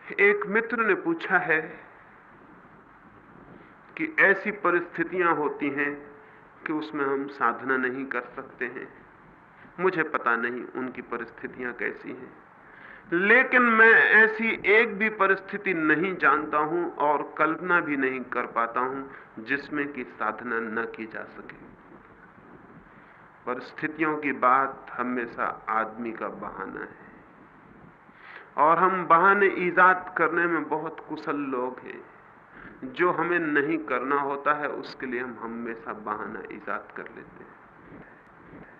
एक मित्र ने पूछा है कि ऐसी परिस्थितियां होती हैं कि उसमें हम साधना नहीं कर सकते हैं। मुझे पता नहीं उनकी परिस्थितियां कैसी हैं, लेकिन मैं ऐसी एक भी परिस्थिति नहीं जानता हूं और कल्पना भी नहीं कर पाता हूं जिसमें कि साधना न की जा सके। परिस्थितियों की बात हमेशा आदमी का बहाना है और हम बहाने ईजाद करने में बहुत कुशल लोग हैं। जो हमें नहीं करना होता है उसके लिए हम हमेशा बहाना ईजाद कर लेते हैं।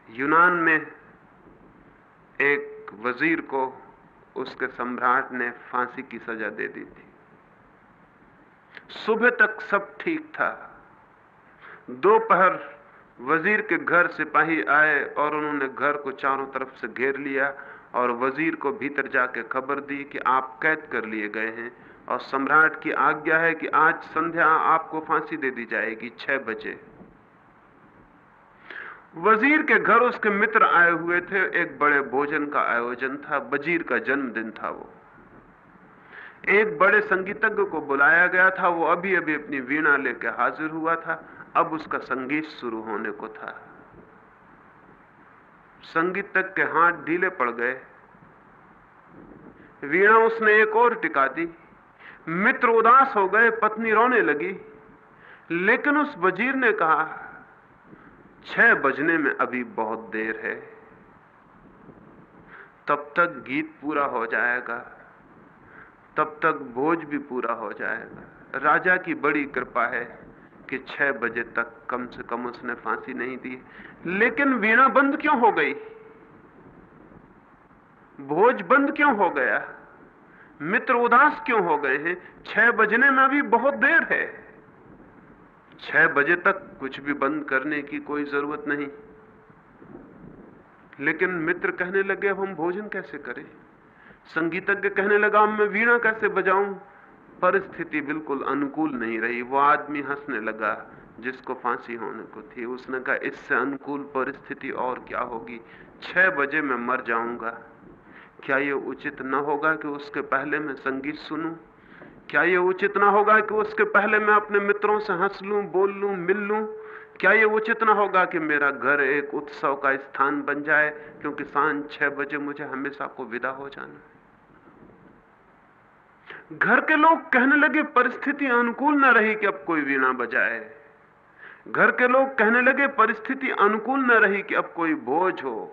यूनान में एक वजीर को उसके सम्राट ने फांसी की सजा दे दी थी। सुबह तक सब ठीक था। दोपहर वजीर के घर सिपाही आए और उन्होंने घर को चारों तरफ से घेर लिया और वजीर को भीतर जाके खबर दी कि आप कैद कर लिए गए हैं और सम्राट की आज्ञा है कि आज संध्या आपको फांसी दे दी जाएगी 6 बजे। वजीर के घर उसके मित्र आए हुए थे। एक बड़े भोजन का आयोजन था। वजीर का जन्मदिन था। वो एक बड़े संगीतज्ञ को बुलाया गया था। वो अभी अभी अपनी वीणा लेकर हाजिर हुआ था। अब उसका संगीत शुरू होने को था। संगीतज्ञ के हाथ ढीले पड़ गए। वीणा उसने एक और टिका दी। मित्र उदास हो गए। पत्नी रोने लगी। लेकिन उस वजीर ने कहा, 6 बजने में अभी बहुत देर है, तब तक गीत पूरा हो जाएगा, तब तक भोज भी पूरा हो जाएगा। राजा की बड़ी कृपा है कि 6 बजे तक कम से कम उसने फांसी नहीं दी। लेकिन वीणा बंद क्यों हो गई? भोज बंद क्यों हो गया? मित्र उदास क्यों हो गए हैं? 6 बजने में अभी बहुत देर है। 6 बजे तक कुछ भी बंद करने की कोई जरूरत नहीं। लेकिन मित्र कहने लगे, अब हम भोजन कैसे करें? संगीतज्ञ कहने लगा, मैं वीणा कैसे बजाऊं? परिस्थिति बिल्कुल अनुकूल नहीं रही। वो आदमी हंसने लगा जिसको फांसी होने को थी। उसने कहा, इससे अनुकूल परिस्थिति और क्या होगी? 6 बजे मैं मर जाऊंगा। क्या ये उचित न होगा कि उसके पहले मैं संगीत सुनूं? क्या ये उचित ना होगा कि उसके पहले मैं अपने मित्रों से हंस लूं, बोल लूं, मिल लूं? क्या ये उचित ना होगा कि मेरा घर एक उत्सव का स्थान बन जाए, क्योंकि सांझ 6 बजे मुझे हमेशा को विदा हो जाना है? घर के लोग कहने लगे, परिस्थिति अनुकूल न रही कि अब कोई वीणा बजाए। घर के लोग कहने लगे, परिस्थिति अनुकूल न रही कि अब कोई भोज हो।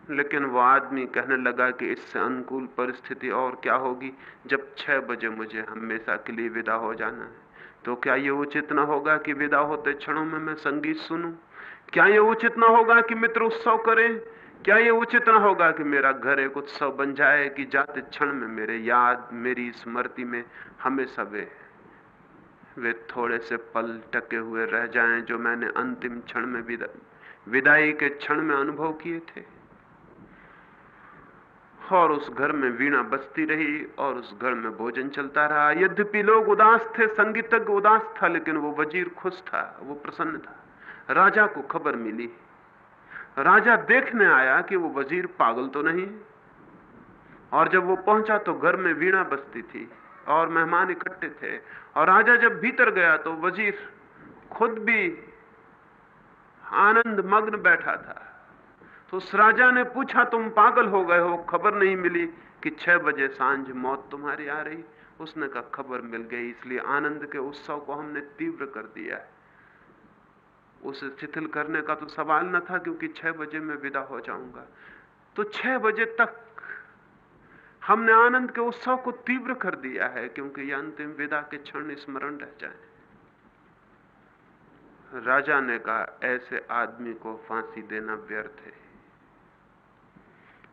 लेकिन वो आदमी कहने लगा कि इससे अनुकूल परिस्थिति और क्या होगी जब 6 बजे मुझे हमेशा के लिए विदा हो जाना है। तो क्या ये उचित ना होगा कि विदा होते क्षणों में मैं संगीत सुनूं? क्या ये उचित ना होगा कि मित्र उत्सव करें? क्या ये उचित ना होगा कि मेरा घर एक उत्सव बन जाए, कि जाते क्षण में मेरे याद, मेरी स्मृति में हमेशा वे थोड़े से पल टके हुए रह जाएं जो मैंने अंतिम क्षण में विदाई के क्षण में अनुभव किए थे। और उस घर में वीणा बजती रही और उस घर में भोजन चलता रहा। यद्यपि लोग उदास थे, संगीतज्ञ उदास था, लेकिन वो वजीर खुश था, वो प्रसन्न था। राजा को खबर मिली। राजा देखने आया कि वो वजीर पागल तो नहीं। और जब वो पहुंचा तो घर में वीणा बजती थी और मेहमान इकट्ठे थे। और राजा जब भीतर गया तो वजीर खुद भी आनंद मग्न बैठा था। तो उस राजा ने पूछा, तुम पागल हो गए हो? खबर नहीं मिली कि 6 बजे सांझ मौत तुम्हारी आ रही? उसने कहा, खबर मिल गई, इसलिए आनंद के उत्सव को हमने तीव्र कर दिया है। उसे शिथिल करने का तो सवाल न था, क्योंकि 6 बजे मैं विदा हो जाऊंगा। तो 6 बजे तक हमने आनंद के उत्सव को तीव्र कर दिया है, क्योंकि यह अंतिम विदा के क्षण स्मरण रह जाए। राजा ने कहा, ऐसे आदमी को फांसी देना व्यर्थ है।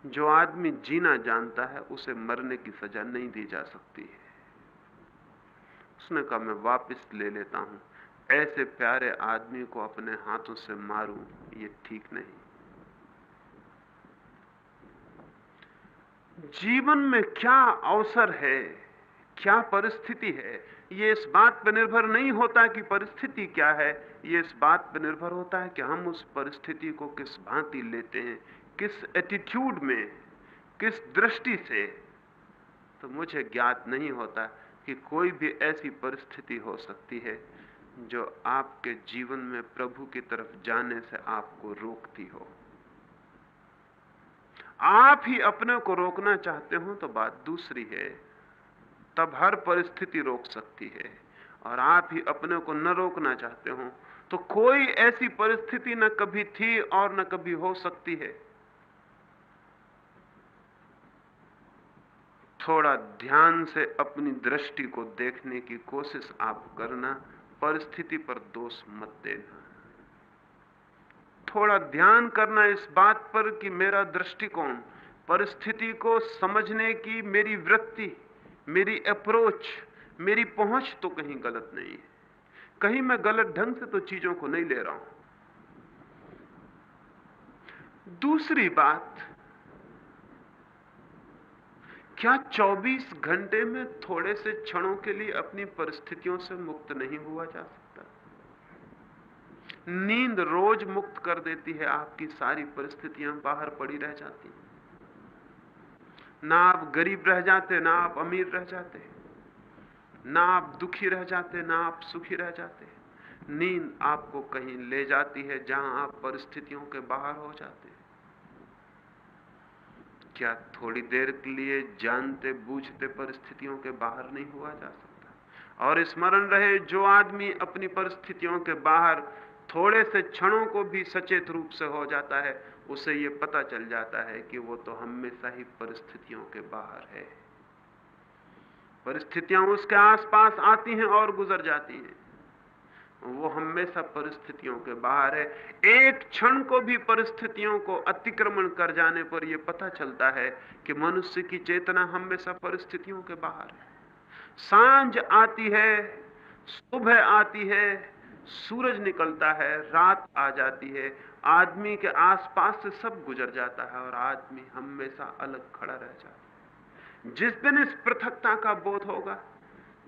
जो आदमी जीना जानता है उसे मरने की सजा नहीं दी जा सकती है। उसने कहा, मैं वापस ले लेता हूं। ऐसे प्यारे आदमी को अपने हाथों से मारूं, ये ठीक नहीं। जीवन में क्या अवसर है, क्या परिस्थिति है, ये इस बात पर निर्भर नहीं होता कि परिस्थिति क्या है। ये इस बात पर निर्भर होता है कि हम उस परिस्थिति को किस भांति लेते हैं, किस एटीट्यूड में, किस दृष्टि से। तो तो मुझे ज्ञात नहीं होता कि कोई भी ऐसी परिस्थिति हो सकती है जो आपके जीवन में प्रभु की तरफ जाने से आपको रोकती हो। आप ही अपने को रोकना चाहते हो तो बात दूसरी है, तब हर परिस्थिति रोक सकती है। और आप ही अपने को न रोकना चाहते हो तो कोई ऐसी परिस्थिति न कभी थी और न कभी हो सकती है। थोड़ा ध्यान से अपनी दृष्टि को देखने की कोशिश आप करना, परिस्थिति पर दोष मत देना। थोड़ा ध्यान करना इस बात पर कि मेरा दृष्टिकोण, परिस्थिति को समझने की मेरी वृत्ति, मेरी अप्रोच, मेरी पहुंच तो कहीं गलत नहीं है, कहीं मैं गलत ढंग से तो चीजों को नहीं ले रहा हूं। दूसरी बात, क्या 24 घंटे में थोड़े से क्षणों के लिए अपनी परिस्थितियों से मुक्त नहीं हुआ जा सकता? नींद रोज मुक्त कर देती है, आपकी सारी परिस्थितियां बाहर पड़ी रह जाती। ना आप गरीब रह जाते, ना आप अमीर रह जाते, ना आप दुखी रह जाते, ना आप सुखी रह जाते। नींद आपको कहीं ले जाती है जहां आप परिस्थितियों के बाहर हो जाते। क्या थोड़ी देर के लिए जानते बूझते परिस्थितियों के बाहर नहीं हुआ जा सकता? और स्मरण रहे, जो आदमी अपनी परिस्थितियों के बाहर थोड़े से क्षणों को भी सचेत रूप से हो जाता है, उसे यह पता चल जाता है कि वो तो हमेशा ही परिस्थितियों के बाहर है। परिस्थितियां उसके आसपास आती हैं और गुजर जाती हैं, वो हमेशा परिस्थितियों के बाहर है। एक क्षण को भी परिस्थितियों को अतिक्रमण कर जाने पर यह पता चलता है कि मनुष्य की चेतना हमेशा परिस्थितियों के बाहर है। सांझ आती है, सुबह आती है, सूरज निकलता है, रात आ जाती है, आदमी के आसपास से सब गुजर जाता है और आदमी हमेशा अलग खड़ा रह जाता है। जिस दिन इस पृथकता का बोध होगा,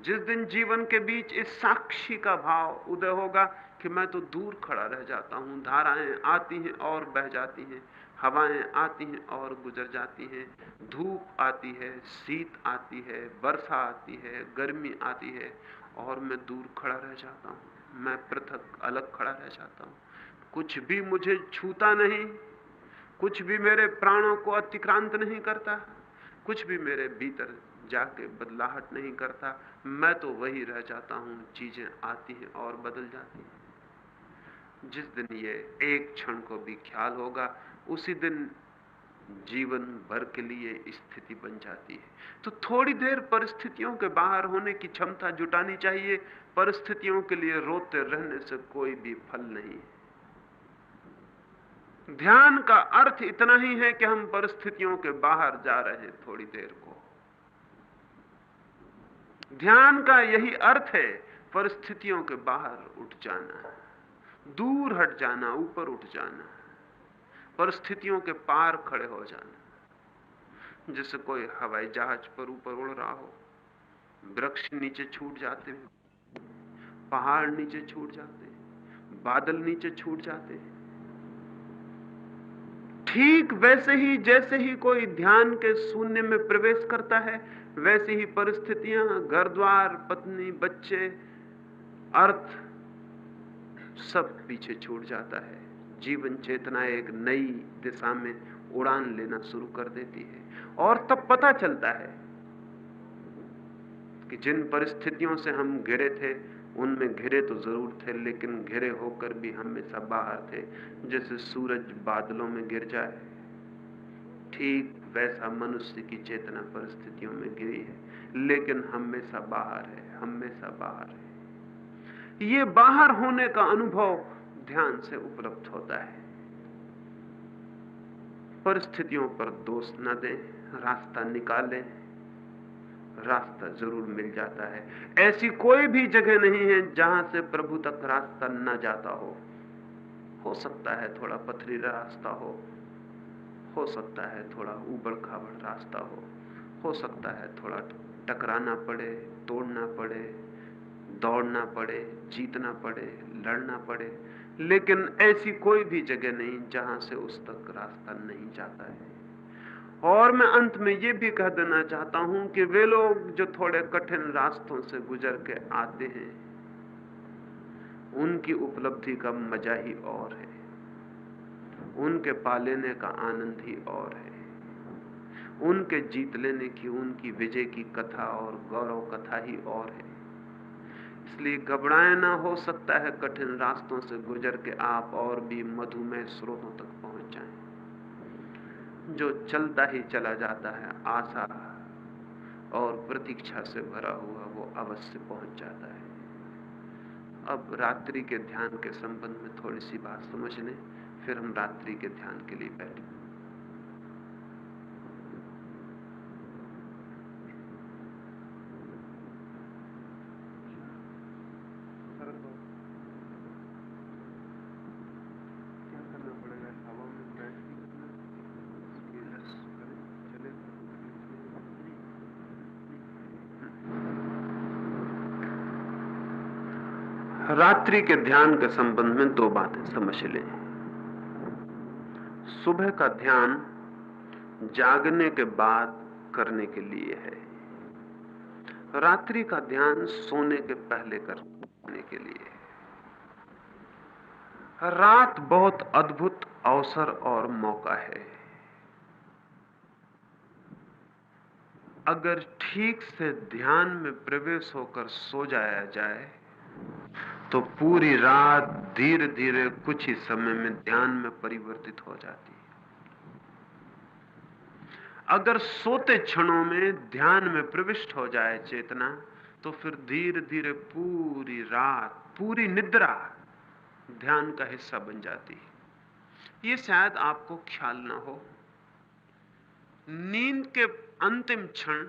जिस दिन जीवन के बीच इस साक्षी का भाव उदय होगा कि मैं तो दूर खड़ा रह जाता हूं, धाराएं आती हैं और बह जाती हैं, हवाएं आती हैं और गुजर जाती हैं, धूप आती है, शीत आती है, वर्षा आती है, गर्मी आती है, और मैं दूर खड़ा रह जाता हूं, मैं पृथक अलग खड़ा रह जाता हूं। कुछ भी मुझे छूता नहीं, कुछ भी मेरे प्राणों को अतिक्रांत नहीं करता, कुछ भी मेरे भीतर जाके बदलाहट नहीं करता, मैं तो वही रह जाता हूं। चीजें आती हैं और बदल जाती हैं। जिस दिन ये एक क्षण को भी ख्याल होगा, उसी दिन जीवन भर के लिए स्थिति बन जाती है। तो थोड़ी देर परिस्थितियों के बाहर होने की क्षमता जुटानी चाहिए। परिस्थितियों के लिए रोते रहने से कोई भी फल नहीं। ध्यान का अर्थ इतना ही है कि हम परिस्थितियों के बाहर जा रहे हैं थोड़ी देर को। ध्यान का यही अर्थ है, परिस्थितियों के बाहर उठ जाना, दूर हट जाना, ऊपर उठ जाना, परिस्थितियों के पार खड़े हो जाना। जैसे कोई हवाई जहाज पर ऊपर उड़ रहा हो, वृक्ष नीचे छूट जाते हैं, पहाड़ नीचे छूट जाते हैं, बादल नीचे छूट जाते हैं। ठीक वैसे ही जैसे ही कोई ध्यान के शून्य में प्रवेश करता है, वैसे ही परिस्थितियां, घर द्वार, पत्नी, बच्चे, अर्थ सब पीछे छूट जाता है। जीवन चेतना एक नई दिशा में उड़ान लेना शुरू कर देती है। और तब पता चलता है कि जिन परिस्थितियों से हम घिरे थे, उनमें घिरे तो जरूर थे, लेकिन घिरे होकर भी हमेशा बाहर थे। जैसे सूरज बादलों में गिर जाए, ठीक वैसा मनुष्य की चेतना परिस्थितियों में गिरी है, लेकिन हमेशा बाहर है, हमेशा बाहर है। ये बाहर होने का अनुभव ध्यान से उपलब्ध होता है। परिस्थितियों पर दोष न दें, रास्ता निकालें, रास्ता जरूर मिल जाता है। ऐसी कोई भी जगह नहीं है जहां से प्रभु तक रास्ता न जाता हो सकता है थोड़ा पथरीला रास्ता हो सकता है थोड़ा ऊबड़ खाबड़ रास्ता हो सकता है थोड़ा टकराना पड़े, तोड़ना पड़े, दौड़ना पड़े, जीतना पड़े, लड़ना पड़े, लेकिन ऐसी कोई भी जगह नहीं जहां से उस तक रास्ता नहीं जाता है। और मैं अंत में ये भी कह देना चाहता हूं कि वे लोग जो थोड़े कठिन रास्तों से गुजर के आते हैं, उनकी उपलब्धि का मजा ही और है, उनके पा लेने का आनंद ही और है, उनके जीत लेने की, उनकी विजय की कथा और गौरव कथा ही और है। इसलिए घबराए ना, हो सकता है कठिन रास्तों से गुजर के आप और भी मधुमेह स्रोतों तक पहुंच जाएं। जो चलता ही चला जाता है आशा और प्रतीक्षा से भरा हुआ, वो अवश्य पहुंच जाता है। अब रात्रि के ध्यान के संबंध में थोड़ी सी बात समझ लें, फिर हम रात्रि के ध्यान के लिए बैठे। रात्रि के ध्यान के संबंध में दो बातें समझ लें। सुबह का ध्यान जागने के बाद करने के लिए है, रात्रि का ध्यान सोने के पहले करने के लिए है। रात बहुत अद्भुत अवसर और मौका है। अगर ठीक से ध्यान में प्रवेश होकर सो जाया जाए तो पूरी रात धीरे धीरे कुछ ही समय में ध्यान में परिवर्तित हो जाती है। अगर सोते क्षणों में ध्यान में प्रविष्ट हो जाए चेतना, तो फिर धीरे धीरे पूरी रात, पूरी निद्रा ध्यान का हिस्सा बन जाती है। ये शायद आपको ख्याल ना हो, नींद के अंतिम क्षण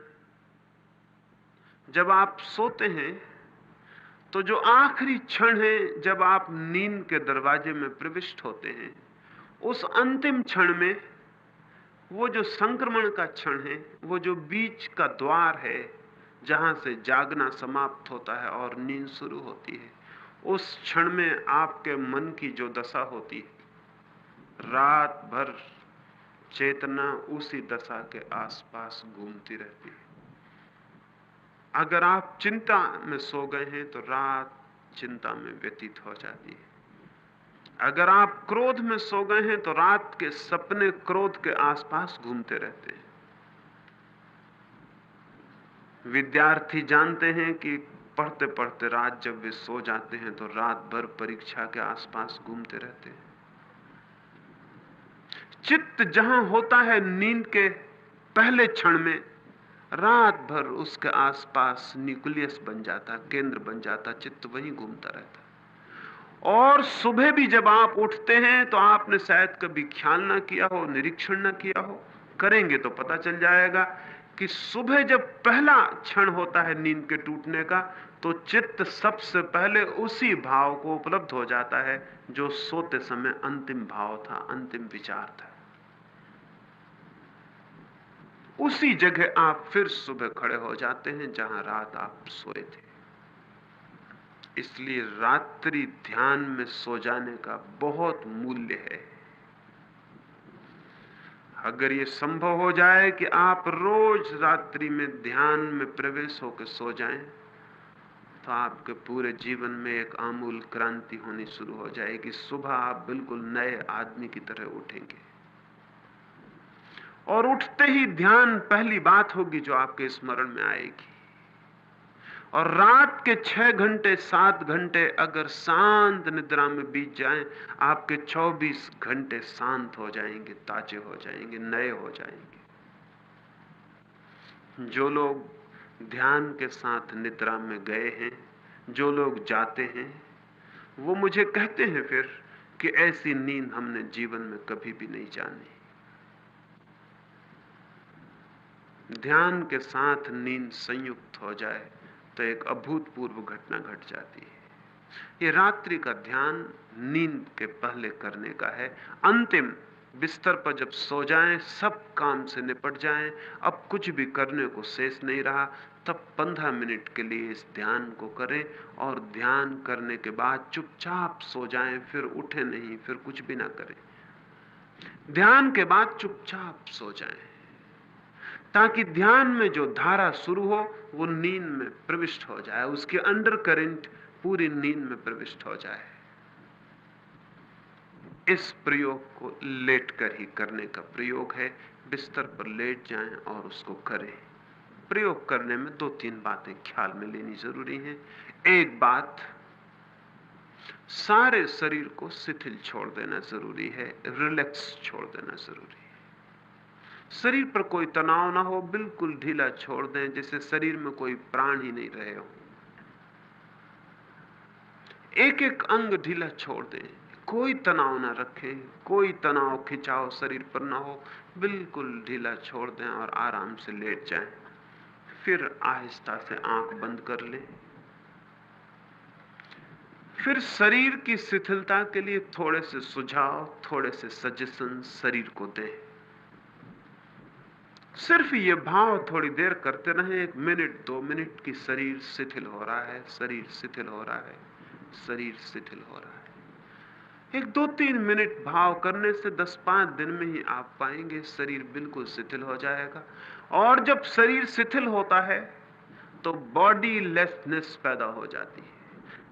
जब आप सोते हैं, तो जो आखिरी क्षण है जब आप नींद के दरवाजे में प्रविष्ट होते हैं, उस अंतिम क्षण में वो जो संक्रमण का क्षण है, वो जो बीच का द्वार है जहां से जागना समाप्त होता है और नींद शुरू होती है, उस क्षण में आपके मन की जो दशा होती है, रात भर चेतना उसी दशा के आसपास घूमती रहती है। अगर आप चिंता में सो गए हैं तो रात चिंता में व्यतीत हो जाती है। अगर आप क्रोध में सो गए हैं तो रात के सपने क्रोध के आसपास घूमते रहते हैं। विद्यार्थी जानते हैं कि पढ़ते पढ़ते रात जब वे सो जाते हैं तो रात भर परीक्षा के आसपास घूमते रहते हैं। चित्त जहां होता है नींद के पहले क्षण में, रात भर उसके आसपास न्यूक्लियस बन जाता, केंद्र बन जाता, चित्त वहीं घूमता रहता। और सुबह भी जब आप उठते हैं तो आपने शायद कभी ख्याल ना किया हो, निरीक्षण ना किया हो, करेंगे तो पता चल जाएगा कि सुबह जब पहला क्षण होता है नींद के टूटने का, तो चित्त सबसे पहले उसी भाव को उपलब्ध हो जाता है जो सोते समय अंतिम भाव था, अंतिम विचार था। उसी जगह आप फिर सुबह खड़े हो जाते हैं जहां रात आप सोए थे। इसलिए रात्रि ध्यान में सो जाने का बहुत मूल्य है। अगर ये संभव हो जाए कि आप रोज रात्रि में ध्यान में प्रवेश होकर सो जाएं, तो आपके पूरे जीवन में एक आमूल क्रांति होनी शुरू हो जाएगी। सुबह आप बिल्कुल नए आदमी की तरह उठेंगे, और उठते ही ध्यान पहली बात होगी जो आपके स्मरण में आएगी। और रात के 6 घंटे 7 घंटे अगर शांत निद्रा में बीत जाएं, आपके 24 घंटे शांत हो जाएंगे, ताजे हो जाएंगे, नए हो जाएंगे। जो लोग ध्यान के साथ निद्रा में गए हैं, जो लोग जाते हैं, वो मुझे कहते हैं फिर कि ऐसी नींद हमने जीवन में कभी भी नहीं जानी। ध्यान के साथ नींद संयुक्त हो जाए तो एक अभूतपूर्व घटना घट जाती है। ये रात्रि का ध्यान नींद के पहले करने का है। अंतिम बिस्तर पर जब सो जाएं, सब काम से निपट जाएं, अब कुछ भी करने को शेष नहीं रहा, तब 15 मिनट के लिए इस ध्यान को करें, और ध्यान करने के बाद चुपचाप सो जाएं, फिर उठे नहीं, फिर कुछ भी ना करें। ध्यान के बाद चुपचाप सो जाएं। ताकि ध्यान में जो धारा शुरू हो वो नींद में प्रविष्ट हो जाए, उसके अंडर करंट पूरी नींद में प्रविष्ट हो जाए। इस प्रयोग को लेट कर ही करने का प्रयोग है। बिस्तर पर लेट जाएं और उसको करें। प्रयोग करने में 2-3 बातें ख्याल में लेनी जरूरी हैं। एक बात, सारे शरीर को शिथिल छोड़ देना जरूरी है, रिलैक्स छोड़ देना जरूरी है। शरीर पर कोई तनाव ना हो, बिल्कुल ढीला छोड़ दें, जैसे शरीर में कोई प्राण ही नहीं रहे हो। एक एक अंग ढीला छोड़ दें, कोई तनाव ना रखें, कोई तनाव खिंचाव शरीर पर ना हो, बिल्कुल ढीला छोड़ दें और आराम से लेट जाएं। फिर आहिस्ता से आंख बंद कर लें। फिर शरीर की शिथिलता के लिए थोड़े से सुझाव, थोड़े से सजेशन शरीर को दें। सिर्फ ये भाव थोड़ी देर करते रहें, 1 मिनट 2 मिनट की शरीर शिथिल हो रहा है, शरीर शिथिल हो रहा है, शरीर शिथिल हो रहा है। 1 2-3 मिनट भाव करने से 10-5 दिन में ही आप पाएंगे शरीर बिल्कुल शिथिल हो जाएगा। और जब शरीर शिथिल होता है तो बॉडी लेसनेस पैदा हो जाती है।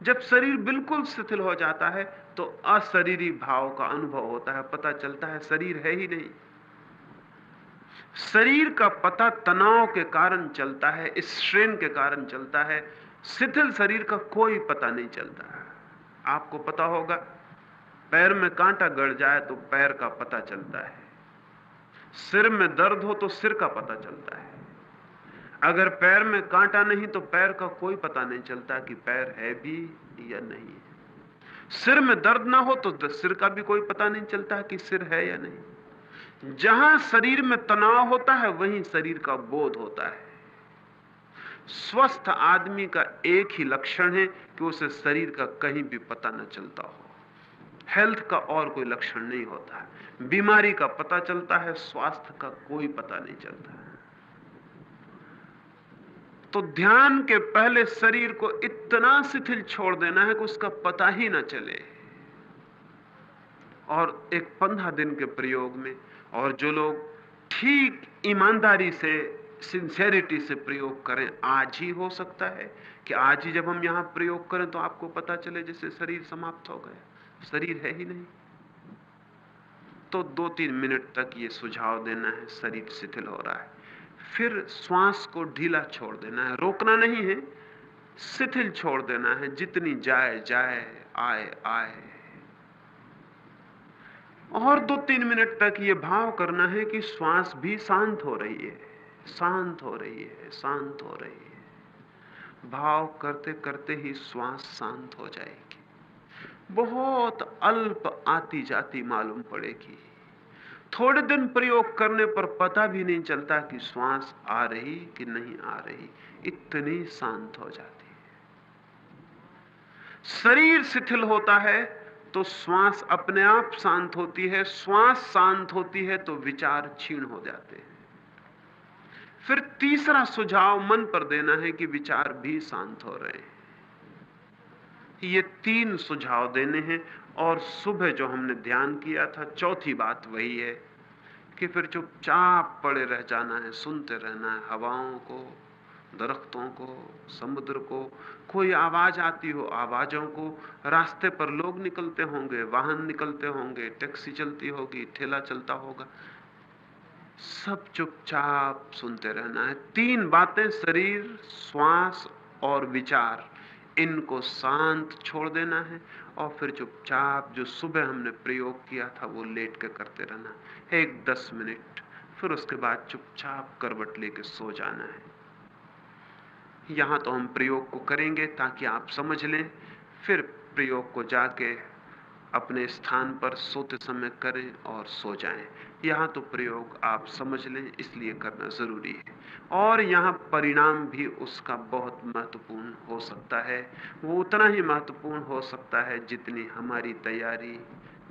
जब शरीर बिल्कुल शिथिल हो जाता है तो अशरीरी भाव का अनुभव होता है, पता चलता है शरीर है ही नहीं। शरीर का पता तनाव के कारण चलता है, स्ट्रेन के कारण चलता है। शिथिल शरीर का कोई पता नहीं चलता। आपको पता होगा, पैर में कांटा गड़ जाए तो पैर का पता चलता है, सिर में दर्द हो तो सिर का पता चलता है। अगर पैर में कांटा नहीं तो पैर का कोई पता नहीं चलता कि पैर है भी या नहीं है। सिर में दर्द ना हो तो सिर का भी कोई पता नहीं चलता कि सिर है या नहीं। जहां शरीर में तनाव होता है वहीं शरीर का बोध होता है। स्वस्थ आदमी का एक ही लक्षण है कि उसे शरीर का कहीं भी पता न चलता हो। हेल्थ का और कोई लक्षण नहीं होता है। बीमारी का पता चलता है, स्वास्थ्य का कोई पता नहीं चलता है। तो ध्यान के पहले शरीर को इतना शिथिल छोड़ देना है कि उसका पता ही ना चले। और एक 15 दिन के प्रयोग में, और जो लोग ठीक ईमानदारी से, सिंसेरिटी से प्रयोग करें, आज ही हो सकता है कि आज ही जब हम यहां प्रयोग करें तो आपको पता चले जैसे शरीर समाप्त हो गया, शरीर है ही नहीं। तो 2-3 मिनट तक ये सुझाव देना है, शरीर शिथिल हो रहा है। फिर श्वास को ढीला छोड़ देना है, रोकना नहीं है, शिथिल छोड़ देना है, जितनी जाए जाए, आए आए। और 2-3 मिनट तक ये भाव करना है कि श्वास भी शांत हो रही है, शांत हो रही है, शांत हो रही है। भाव करते करते ही श्वास शांत हो जाएगी। बहुत अल्प आती जाती मालूम पड़ेगी। थोड़े दिन प्रयोग करने पर पता भी नहीं चलता कि श्वास आ रही कि नहीं आ रही, इतनी शांत हो जाती है। शरीर शिथिल होता है तो श्वास अपने आप शांत होती है। श्वास शांत होती है तो विचार क्षीण हो जाते हैं। फिर तीसरा सुझाव मन पर देना है कि विचार भी शांत हो रहे हैं। ये 3 सुझाव देने हैं। और सुबह जो हमने ध्यान किया था, चौथी बात वही है कि फिर चुपचाप पड़े रह जाना है, सुनते रहना है हवाओं को, दरख्तों को, समुद्र को। कोई आवाज आती हो, आवाजों को। रास्ते पर लोग निकलते होंगे, वाहन निकलते होंगे, टैक्सी चलती होगी, ठेला चलता होगा, सब चुपचाप सुनते रहना है। 3 बातें, शरीर, श्वास और विचार, इनको शांत छोड़ देना है। और फिर चुपचाप जो सुबह हमने प्रयोग किया था वो लेट के करते रहना है, 1-10 मिनट। फिर उसके बाद चुपचाप करवट लेके सो जाना है। यहां तो हम प्रयोग को करेंगे ताकि आप समझ लें, फिर प्रयोग को जाके अपने स्थान पर सोते समय करें और सो जाएं। यहां तो प्रयोग आप समझ लें, इसलिए करना जरूरी है। और यहां परिणाम भी उसका बहुत महत्वपूर्ण हो सकता है। वो उतना ही महत्वपूर्ण हो सकता है जितनी हमारी तैयारी,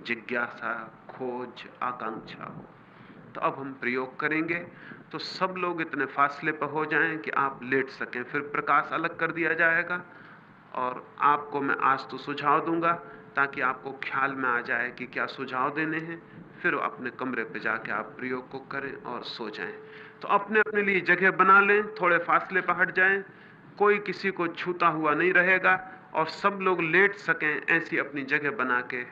जिज्ञासा, खोज, आकांक्षा हो। तो अब हम प्रयोग करेंगे तो सब लोग इतने फासले पर हो जाएं कि आप लेट सकें। फिर प्रकाश अलग कर दिया जाएगा और आपको मैं आज तो सुझाव दूंगा ताकि आपको ख्याल में आ जाए कि क्या सुझाव देने हैं। फिर अपने कमरे पे जाके आप प्रयोग को करें और सो जाएं। तो अपने अपने लिए जगह बना लें, थोड़े फासले पर हट जाएं, कोई किसी को छूता हुआ नहीं रहेगा और सब लोग लेट सकें ऐसी अपनी जगह बना के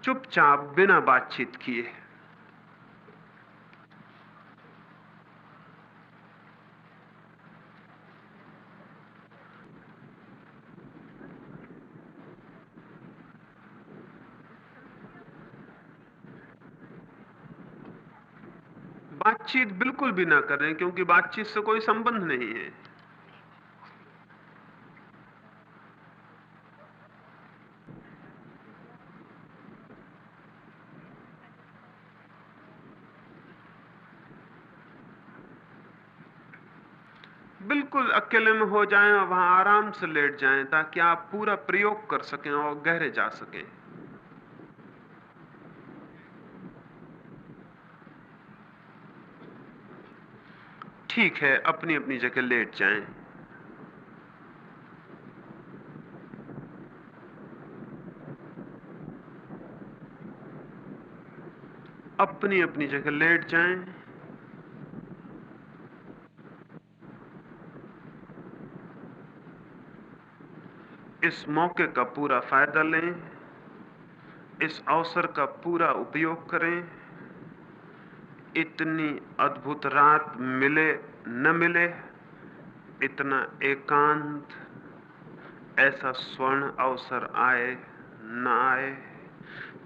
चुपचाप बिना बातचीत किए। बातचीत बिल्कुल भी ना करें, क्योंकि बातचीत से कोई संबंध नहीं है। बिल्कुल अकेले में हो जाएं और वहां आराम से लेट जाएं, ताकि आप पूरा प्रयोग कर सकें और गहरे जा सकें। ठीक है, अपनी अपनी जगह लेट जाएं। अपनी अपनी जगह लेट जाएं। इस मौके का पूरा फायदा लें, इस अवसर का पूरा उपयोग करें। इतनी अद्भुत रात मिले न मिले, इतना एकांत, ऐसा स्वर्ण अवसर आए न आए,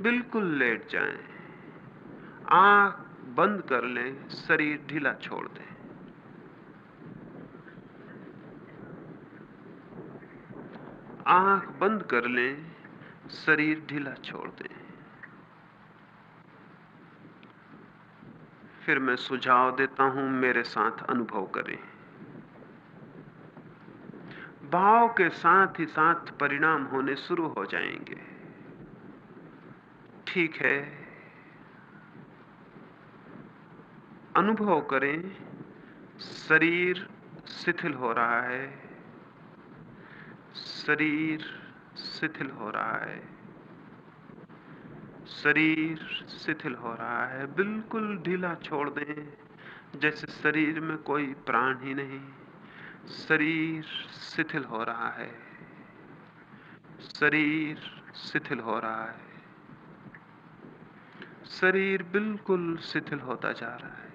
बिल्कुल लेट जाएं। आंख बंद कर लें, शरीर ढीला छोड़ दें। आंख बंद कर लें, शरीर ढीला छोड़ दें। फिर मैं सुझाव देता हूं, मेरे साथ अनुभव करें। भाव के साथ ही साथ परिणाम होने शुरू हो जाएंगे। ठीक है, अनुभव करें, शरीर शिथिल हो रहा है, शरीर शिथिल हो रहा है, शरीर शिथिल हो रहा है। बिल्कुल ढीला छोड़ दें, जैसे शरीर में कोई प्राण ही नहीं। शरीर शिथिल हो रहा है, शरीर शिथिल हो रहा है, शरीर बिल्कुल शिथिल होता जा रहा है,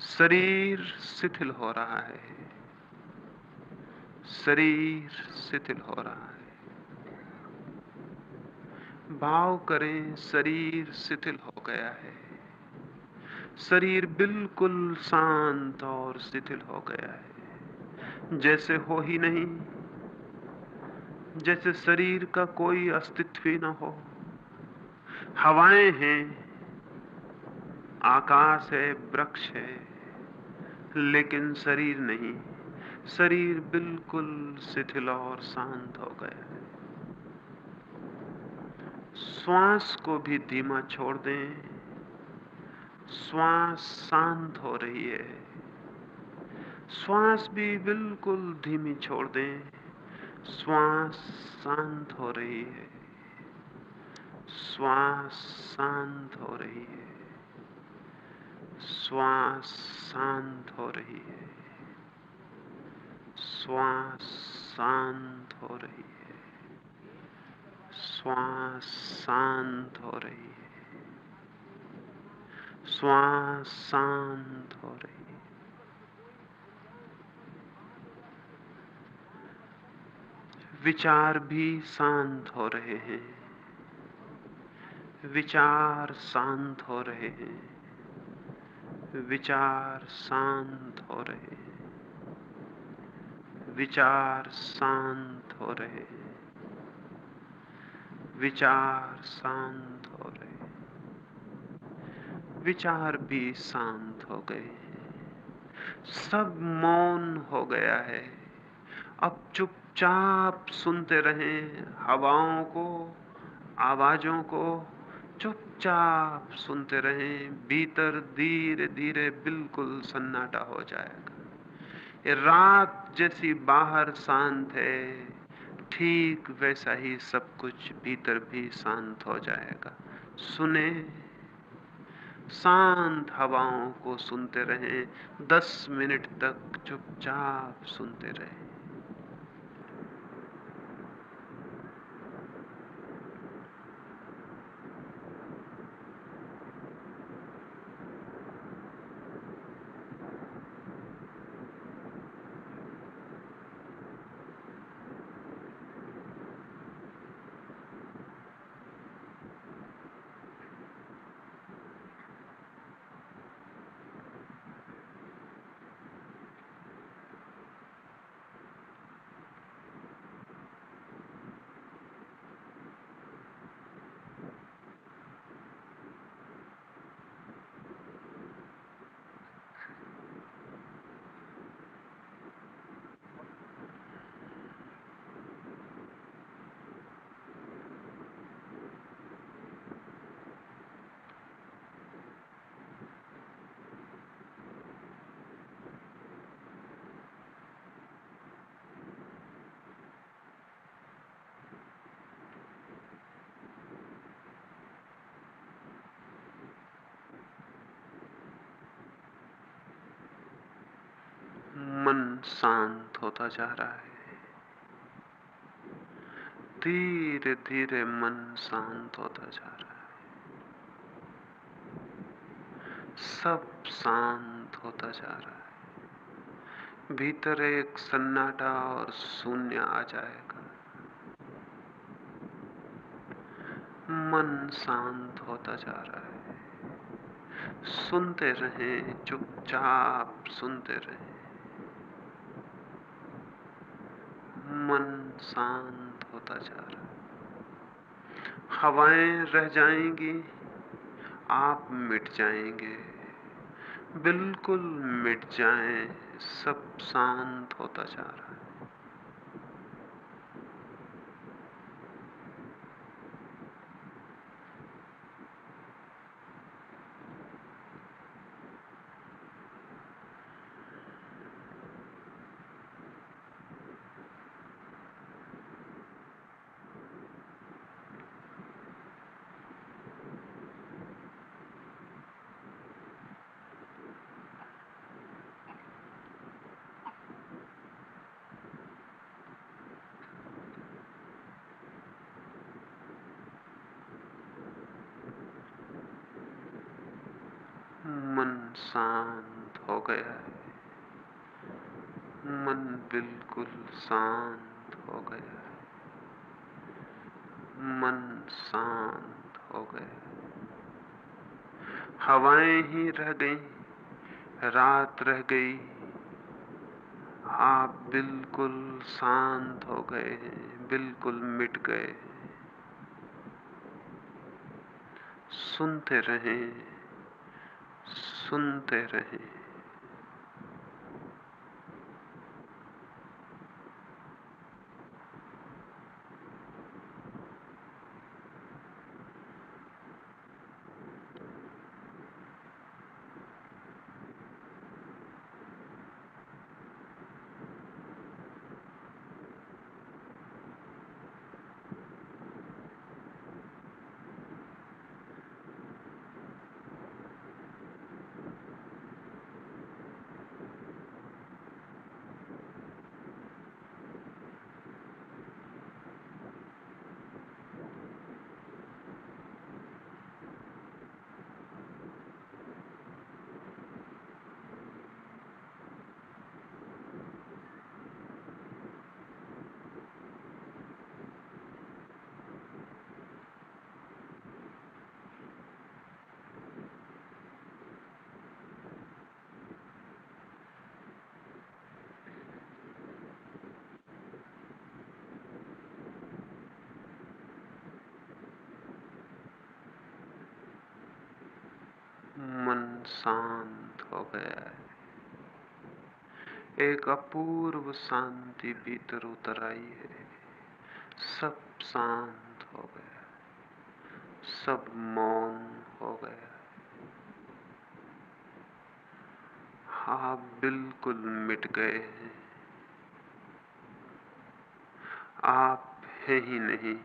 शरीर शिथिल हो रहा है, शरीर शिथिल हो रहा है। भाव करें, शरीर शिथिल हो गया है, शरीर बिल्कुल शांत और शिथिल हो गया है, जैसे हो ही नहीं, जैसे शरीर का कोई अस्तित्व ही न हो। हवाएं हैं, आकाश है, वृक्ष है, लेकिन शरीर नहीं। शरीर बिल्कुल शिथिल और शांत हो गया है। श्वास को भी धीमा छोड़ दें, श्वास शांत हो रही है। श्वास भी बिल्कुल धीमी छोड़ दें, श्वास शांत हो रही है, श्वास शांत हो रही है, श्वास शांत हो रही है, श्वास शांत हो रही है, श्वास शांत हो रही है, श्वास शांत हो रही है। विचार भी शांत हो रहे हैं, विचार शांत हो रहे हैं, विचार शांत हो रहे हैं, विचार शांत हो रहे हैं, विचार शांत हो रहे हैं। विचार भी शांत हो गए हैं, सब मौन हो गया है। अब चुपचाप सुनते रहें हवाओं को, आवाजों को, चुपचाप सुनते रहें। भीतर धीरे धीरे बिल्कुल सन्नाटा हो जाएगा। ये रात जैसी बाहर शांत है, ठीक वैसा ही सब कुछ भीतर भी शांत हो जाएगा। सुने, शांत हवाओं को सुनते रहें, 10 मिनट तक चुपचाप सुनते रहें। मन शांत होता जा रहा है। धीरे धीरे मन शांत होता जा रहा है। सब शांत होता जा रहा है। भीतर एक सन्नाटा और शून्य आ जाएगा। मन शांत होता जा रहा है। सुनते रहें, चुपचाप सुनते रहें। मन शांत होता जा रहा है। हवाएं रह जाएंगी, आप मिट जाएंगे, बिल्कुल मिट जाएं। सब शांत होता जा रहा है। मन शांत हो गया है। मन बिल्कुल शांत हो गया है। मन शांत हो गया। हवाएं ही रह गई, रात रह गई, आप बिल्कुल शांत हो गए हैं, बिल्कुल मिट गए। सुनते रहें, सुनते रहें। मन शांत हो गया है। एक अपूर्व शांति भीतर उतर आई है। सब शांत हो गया, सब मौन हो गया। आप बिल्कुल मिट गए हैं। आप हैं ही नहीं।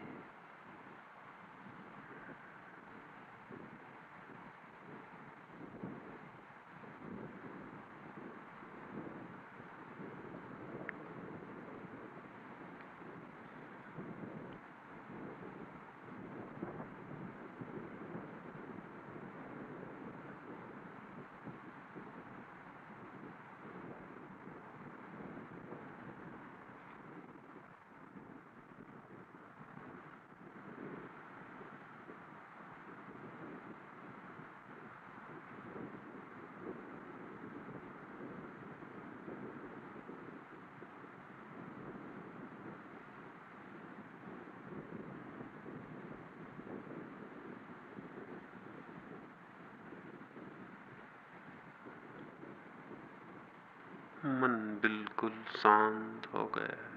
मन बिल्कुल शांत हो गया है।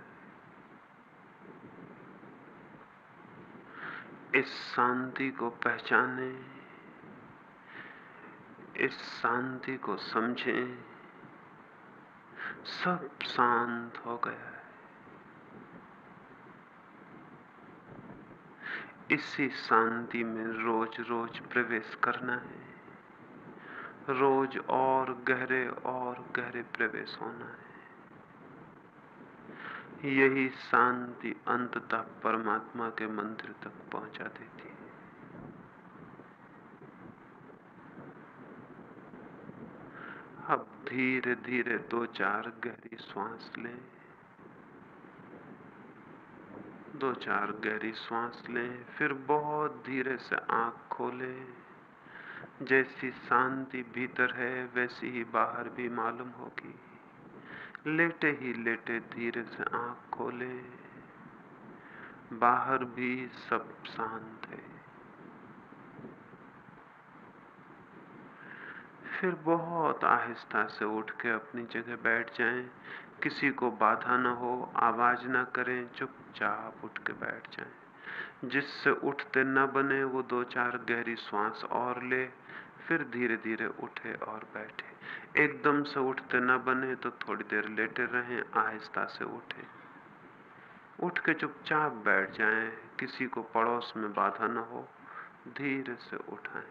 इस शांति को पहचाने, इस शांति को समझें। सब शांत हो गया है। इसी शांति में रोज रोज प्रवेश करना है। रोज और गहरे प्रवेश होना है। यही शांति अंततः परमात्मा के मंदिर तक पहुंचा देती है। अब धीरे धीरे 2-4 गहरी श्वास लें। 2-4 गहरी श्वास लें, फिर बहुत धीरे से आंख खोलें। जैसी शांति भीतर है वैसी ही बाहर भी मालूम होगी। लेटे ही लेटे धीरे से आंख खोलें। बाहर भी सब शांत है। फिर बहुत आहिस्ता से उठ के अपनी जगह बैठ जाएं। किसी को बाधा न हो, आवाज न करें, चुपचाप उठ के बैठ जाएं। जिससे उठते न बने वो 2-4 गहरी श्वास और ले, फिर धीरे धीरे उठे और बैठे। एकदम से उठते न बने तो थोड़ी देर लेटे रहें, आहिस्ता से उठे। उठ के चुपचाप बैठ जाएं। किसी को पड़ोस में बाधा न हो, धीरे से उठाएं।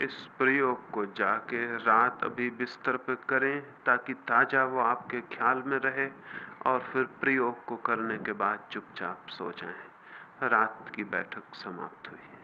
इस प्रयोग को जाके रात अभी बिस्तर पे करें ताकि ताजा वो आपके ख्याल में रहे, और फिर प्रयोग को करने के बाद चुपचाप सो जाएं। रात की बैठक समाप्त हुई।